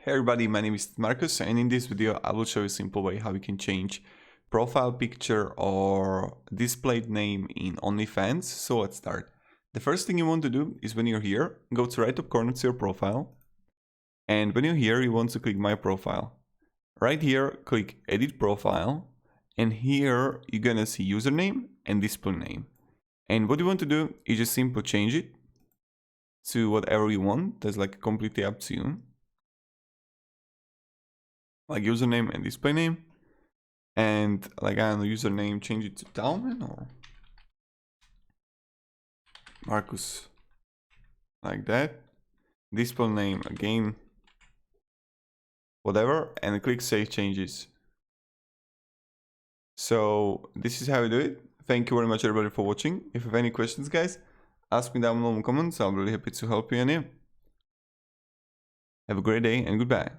Hey everybody, my name is Marcus, and in this video I will show you a simple way how you can change profile picture or displayed name in OnlyFans. So let's start. The first thing you want to do is when you're here, go to right top corner to your profile, and when you're here you want to click my profile. Right here click edit profile, and here you're gonna see username and display name. And what you want to do is just simply change it to whatever you want. That's like completely up to you. Like username and display name, and like I don't know, username, change it to Talman or Marcus, like that. Display name again, whatever, and click save changes. So this is how you do it. Thank you very much everybody for watching. If you have any questions, guys, ask me down below in the comments. I'm really happy to help you. And yeah, have a great day and goodbye.